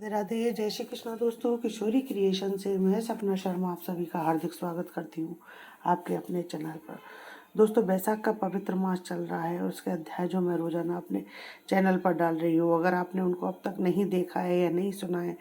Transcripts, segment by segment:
राधे राधे, जय श्री कृष्णा दोस्तों। किशोरी क्रिएशन से मैं सपना शर्मा आप सभी का हार्दिक स्वागत करती हूँ आपके अपने चैनल पर। दोस्तों, बैसाख का पवित्र मास चल रहा है और उसके अध्याय जो मैं रोजाना अपने चैनल पर डाल रही हूँ, अगर आपने उनको अब तक नहीं देखा है या नहीं सुना है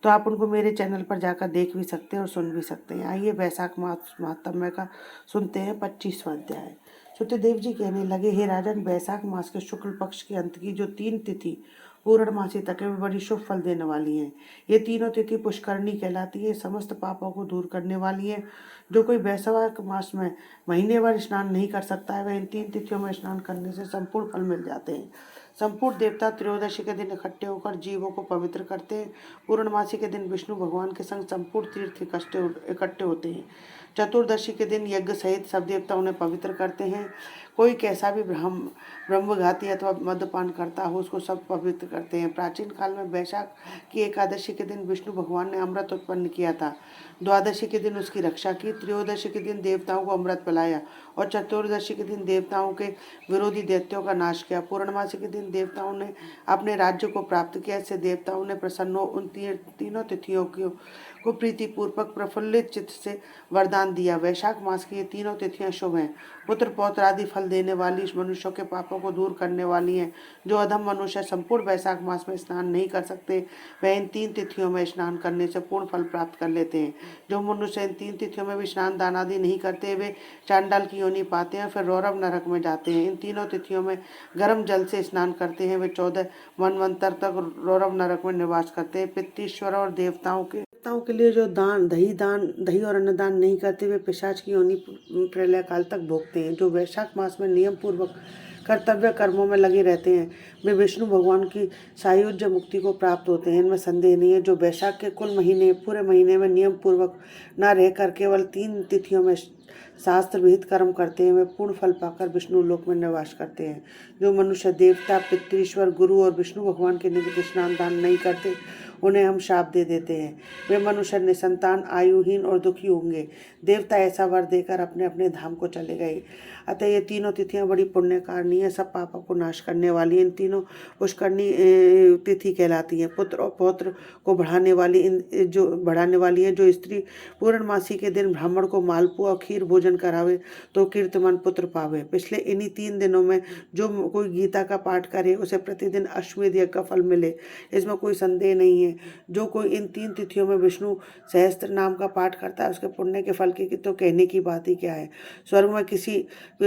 तो आप उनको मेरे चैनल पर जाकर देख भी सकते हैं और सुन भी सकते हैं। आइए बैसाख मास महात्म्य का सुनते हैं 25वां अध्याय। सत्यदेव जी कहने लगे, हे राजन, बैसाख मास के शुक्ल पक्ष के अंत की जो 3 तिथि पूर्णमासी तक है, वे बड़ी शुभ फल देने वाली हैं। ये तीनों तिथि पुष्करणी कहलाती है, समस्त पापों को दूर करने वाली है। जो कोई बैसाख मास में महीनेवार स्नान नहीं कर सकता है, वह इन 3 तिथियों में स्नान करने से संपूर्ण फल मिल जाते हैं। संपूर्ण देवता त्रयोदशी के दिन इकट्ठे होकर जीवों को पवित्र करते हैं। पूर्णमासी के दिन विष्णु भगवान के संग संपूर्ण तीर्थ इकट्ठे होते हैं। चतुर्दशी के दिन यज्ञ सहित सब देवता उन्हें पवित्र करते हैं। कोई कैसा भी ब्रह्मघाती अथवा मद्यपान करता हो, उसको सब पवित्र करते हैं। प्राचीन काल में बैसाख की एकादशी के दिन विष्णु भगवान ने अमृत उत्पन्न किया था। द्वादशी के दिन उसकी रक्षा की, त्रयोदशी के दिन देवताओं को अमृत पिलाया और चतुर्दशी के दिन देवताओं के विरोधी दैत्यों का नाश किया। पूर्णमासी के दिन देवताओं ने अपने राज्य को प्राप्त किया। इससे देवताओं ने प्रसन्न हो उन तीनों तिथियों को प्रीतिपूर्वक प्रफुल्लित चित्त से वरदान दिया। वैशाख मास की ये तीनों तिथियां शुभ हैं, पुत्र पौत्र आदि फल देने वाली, मनुष्यों के पापों को दूर करने वाली हैं। जो अधम मनुष्य संपूर्ण वैशाख मास में स्नान नहीं कर सकते, वह इन 3 तिथियों में स्नान करने से पूर्ण फल प्राप्त कर लेते हैं। जो मनुष्य इन 3 तिथियों में भी स्नान दान आदि नहीं करते, वे चांडाल की योनि पाते हैं, फिर रौरव नरक में जाते हैं। इन तीनों तिथियों में गर्म जल से स्नान करते हैं, वे 14 मनवंतर तक रौरव नरक में निवास करते हैं। पितृश्वर और देवताओं के लिए जो दही और अन्नदान नहीं करते, वे पिशाच की योनि प्रलय काल तक भोगते हैं। जो वैशाख मास में नियम पूर्वक कर्तव्य कर्मों में लगे रहते हैं, वे विष्णु भगवान की सायुज्य मुक्ति को प्राप्त होते हैं, इनमें संदेह नहीं है। जो वैशाख के पूरे महीने में नियम पूर्वक न रहकर केवल 3 तिथियों में शास्त्र विहित कर्म करते हैं, वे पूर्ण फल पाकर विष्णु लोक में निवास करते हैं। जो मनुष्य देवता, पितृश्वर, गुरु और विष्णु भगवान के निमित्त स्नान दान नहीं करते, उन्हें हम शाप दे देते हैं। वे मनुष्य निसंतान, आयुहीन और दुखी होंगे। देवता ऐसा वर देकर अपने अपने धाम को चले गए। अतः ये तीनों तिथियां बड़ी पुण्यकारिणी है, सब पापों को नाश करने वाली। इन तीनों पुष्करणी तिथि कहलाती हैं। पुत्र और पौत्र को बढ़ाने वाली है। जो स्त्री पूर्णमासी के दिन ब्राह्मण को मालपुआ और खीर भोजन करावे तो कीर्तिमान पुत्र पावे। पिछले इन्हीं 3 दिनों में जो कोई गीता का पाठ करे, उसे प्रतिदिन अश्वमेध यज्ञ का फल मिले, इसमें कोई संदेह नहीं है। जो कोई इन 3 तिथियों में विष्णु सहस्त्र नाम का पाठ करता है, उसके पुण्य के फल की तो कहने की बात ही क्या है। स्वर्ग में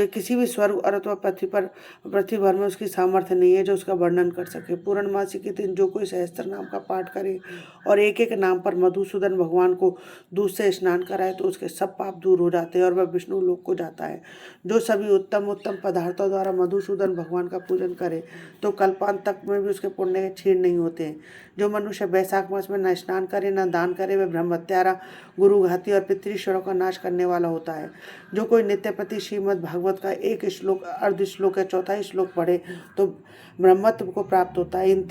किसी भी स्वर्ग और अथवा पृथ्वी भर में उसकी सामर्थ्य नहीं है जो उसका वर्णन कर सके। पूर्णमासी के दिन जो कोई सहस्त्र नाम का पाठ करे और एक एक नाम पर मधुसूदन भगवान को दूध से स्नान कराए, तो उसके सब पाप दूर हो जाते हैं और वह विष्णु लोक को जाता है। जो सभी उत्तम उत्तम पदार्थों द्वारा मधुसूदन भगवान का पूजन करे, तो कल्पांत तक में भी उसके पुण्य के क्षीण नहीं होते हैं। जो मनुष्य बैसाख मास में न स्नान करे न दान करे, वह ब्रह्मत्यारा, गुरुघाती और पितृश्वरों का नाश करने वाला होता है। जो कोई नित्यप्रति श्रीमद् भागवत का एक श्लोक, अर्ध श्लोक या चौथाई श्लोक पढ़े तो ब्रह्मत्व को प्राप्त होता है। इन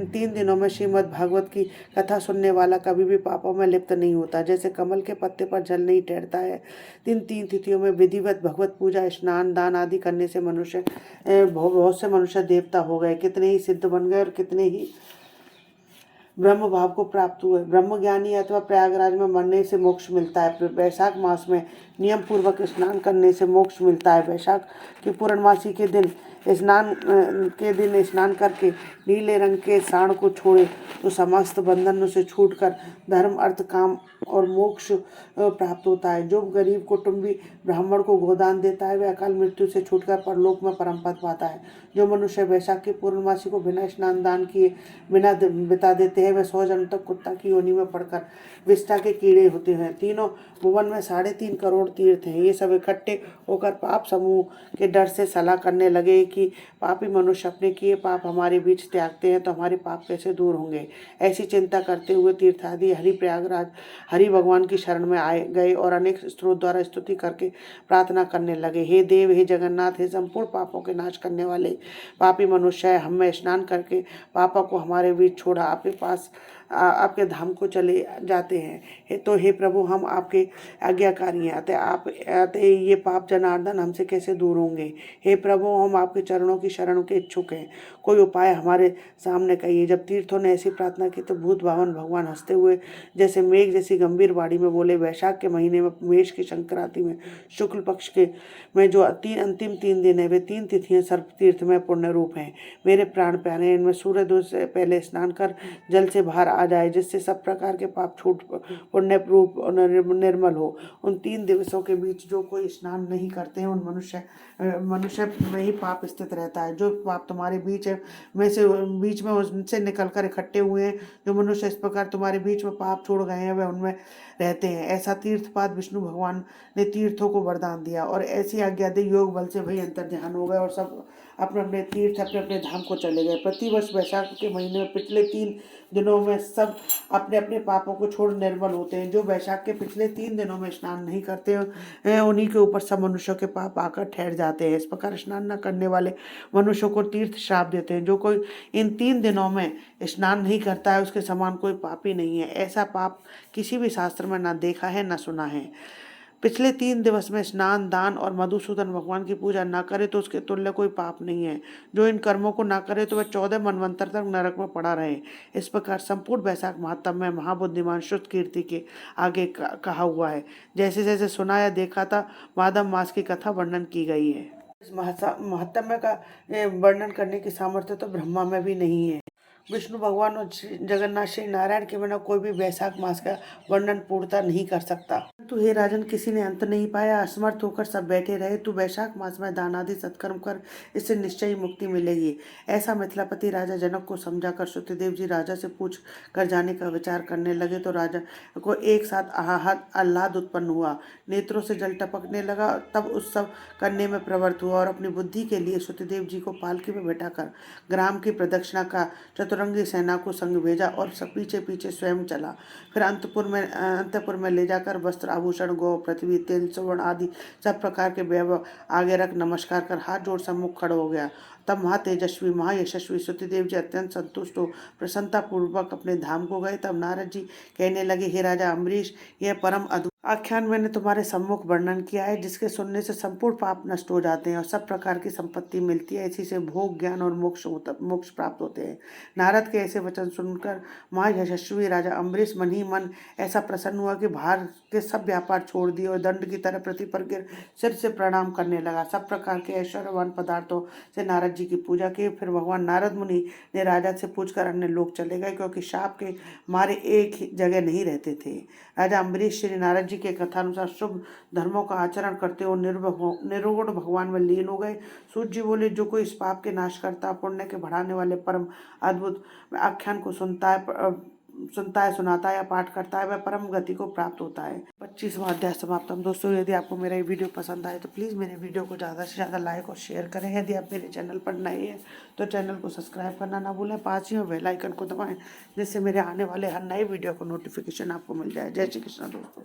तीन दिनों में श्रीमद् भागवत की कथा सुनने वाला कभी भी पापों में लिप्त नहीं होता। जैसे कमल के पत्ते पर जल नहीं ठहरता है, इन 3 तिथियों में विधिवत भगवत पूजा, स्नान दान आदि करने से बहुत से मनुष्य देवता हो गए, कितने ही सिद्ध बन गए और कितने ही ब्रह्म भाव को प्राप्त हुए। ब्रह्म ज्ञानी अथवा प्रयागराज में मरने से मोक्ष मिलता है। वैशाख मास में नियम पूर्वक स्नान करने से मोक्ष मिलता है। वैशाख की पूर्णमासी के दिन स्नान करके नीले रंग के साण को छोड़े तो समस्त बंधनों से छूटकर धर्म, अर्थ, काम और मोक्ष प्राप्त होता है। जो गरीब कुटुंबी ब्राह्मण को गोदान देता है, वह अकाल मृत्यु से छूटकर परलोक में परम पद पाता है। जो मनुष्य वैशाख की पूर्णमासी को बिना स्नान दान किए बिना बिता देते हैं, वह 100 जन्म तक कुत्ता की योनि में पड़कर विष्ठा के कीड़े होते हैं। तीनों भुवन में 3.5 करोड़ तीर्थ हैं। ये सब इकट्ठे होकर पाप समूह के डर से सलाह करने लगे कि पापी मनुष्य अपने किए पाप हमारे बीच त्यागते हैं तो हमारे पाप कैसे दूर होंगे। ऐसी चिंता करते हुए तीर्थादि हरि भगवान की शरण में आए गए और अनेक स्त्रोत द्वारा स्तुति करके प्रार्थना करने लगे। हे देव, हे जगन्नाथ, हे संपूर्ण पापों के नाश करने वाले पापी मनुष्य, हम में स्नान करके पापों को हमारे बीच छोड़ा आपके पास आपके धाम को चले जाते हैं। तो हे प्रभु, हम आपके आज्ञाकारी हैं, अतः आप आते ये पाप जनार्दन हमसे कैसे दूर होंगे। हे प्रभु, हम आपके चरणों की शरण के इच्छुक हैं, कोई उपाय हमारे सामने कहिए। जब तीर्थों ने ऐसी प्रार्थना की तो भूत भावन भगवान हंसते हुए जैसे मेघ जैसी गंभीर वाणी में बोले, वैशाख के महीने में मेष की संक्रांति में शुक्ल पक्ष के में जो अंतिम 3 दिन है, वे 3 तिथियां सर्प तीर्थ में पुण्य रूप हैं। मेरे प्राण प्यारे, इनमें सूर्योदय से पहले स्नान कर जल से बाहर आ जाए, जिससे सब प्रकार के पाप छूट पुण्य रूप और निर्मल हो। उन 3 दिवसों के बीच जो कोई स्नान नहीं करते हैं, उन मनुष्य में ही पाप स्थित रहता है। जो पाप तुम्हारे बीच में उनसे निकलकर इकट्ठे हुए हैं, जो मनुष्य इस प्रकार तुम्हारे बीच में पाप छोड़ गए हैं, वे उनमें रहते हैं। ऐसा तीर्थपाद विष्णु भगवान ने तीर्थों को वरदान दिया और ऐसी आज्ञा दी, योग बल से वही अंतर ध्यान हो गए और सब अपने अपने तीर्थ अपने अपने धाम को चले गए। प्रतिवर्ष वैशाख के महीने में पिछले 3 दिनों में सब अपने अपने पापों को छोड़ निर्मल होते हैं। जो वैशाख के पिछले 3 दिनों में स्नान नहीं करते हैं, उन्हीं के ऊपर सब मनुष्यों के पाप आकर ठहर जाते हैं। इस प्रकार स्नान न करने वाले मनुष्यों को तीर्थ श्राप देते हैं। जो कोई इन 3 दिनों में स्नान नहीं करता है, उसके समान कोई पापी नहीं है। ऐसा पाप किसी भी शास्त्र में न देखा है न सुना है। पिछले 3 दिवस में स्नान, दान और मधुसूदन भगवान की पूजा न करे तो उसके तुल्य कोई पाप नहीं है। जो इन कर्मों को न करे तो वह 14 मनवंतर तक नरक में पड़ा रहे। इस प्रकार संपूर्ण वैशाख महात्म में महाबुद्धिमान श्रुत कीर्ति के आगे कहा हुआ है। जैसे जैसे सुना या देखा था, माधव मास की कथा वर्णन की गई है। इस महात्म्य का वर्णन करने की सामर्थ्य तो ब्रह्मा में भी नहीं है। विष्णु भगवान और जगन्नाथ श्री नारायण के बिना कोई भी वैशाख मास का वर्णन पूर्णता नहीं कर सकता। तू हे राजन, किसी ने अंत नहीं पाया, असमर्थ होकर सब बैठे रहे। तू वैशाख मास में दान आदि सत्कर्म कर, इससे निश्चय ही मुक्ति मिलेगी। ऐसा मिथिलापति राजा जनक को समझाकर श्रुतिदेव जी राजा से पूछ कर जाने का विचार करने लगे तो राजा को एक साथ आह्लाद उत्पन्न हुआ, नेत्रों से जल टपकने लगा। तब उत्सव करने में प्रवृत्त हुआ और अपनी बुद्धि के लिए श्रुतिदेव जी को पालकी में बैठाकर ग्राम की प्रदक्षिणा का चतुरंगी सेना को संग भेजा और सब पीछे पीछे स्वयं चला। फिर अंतपुर में ले जाकर वस्त्र, आभूषण, गौ, पृथ्वी, तेल, सुवर्ण आदि सब प्रकार के वैभव आगे रख नमस्कार कर हाथ जोड़ सम्मुख खड़ा हो गया। तब महातेजस्वी महायशस्वी श्रुतिदेव जी अत्यंत संतुष्ट हो प्रसन्नता पूर्वक अपने धाम को गए। तब नारद जी कहने लगे, हे राजा अम्बरीश, यह परम अद्भुत आख्यान मैंने तुम्हारे सम्मुख वर्णन किया है, जिसके सुनने से संपूर्ण पाप नष्ट हो जाते हैं और सब प्रकार की संपत्ति मिलती है। इसी से भोग, ज्ञान और मोक्ष प्राप्त होते हैं। नारद के ऐसे वचन सुनकर महायशस्वी राजा अम्बरीश मन ही मन ऐसा प्रसन्न हुआ कि बाहर के सब व्यापार छोड़ दिए और दंड की तरह पृथ्वी पर गिर सिर से प्रणाम करने लगा। सब प्रकार के ऐश्वर्यवान पदार्थों से नारद जी की पूजा की। फिर भगवान नारद मुनि ने राजा से पूछकर अन्य लोग चले गए, क्योंकि शाप के मारे एक ही जगह नहीं रहते थे। राजा अम्बरीश श्री नारद जी के कथानुसार शुभ धर्मों का आचरण करते हुए निर्गुण भगवान में लीन हो गए। सूत जी बोले, जो कोई इस पाप के नाश करता, पुण्य के बढ़ाने वाले परम अद्भुत आख्यान को सुनता है, सुनाता है या पाठ करता है, वह परम गति को प्राप्त होता है। 25वां अध्याय समाप्तम। दोस्तों, यदि आपको मेरा ये वीडियो पसंद आए तो प्लीज़ मेरे वीडियो को ज़्यादा से ज़्यादा लाइक और शेयर करें। यदि आप मेरे चैनल पर नए हैं तो चैनल को सब्सक्राइब करना ना भूलें। पास ही में बेल आइकन को दबाएं, जिससे मेरे आने वाले हर नए वीडियो को नोटिफिकेशन आपको मिल जाए। जय श्री कृष्ण दोस्तों।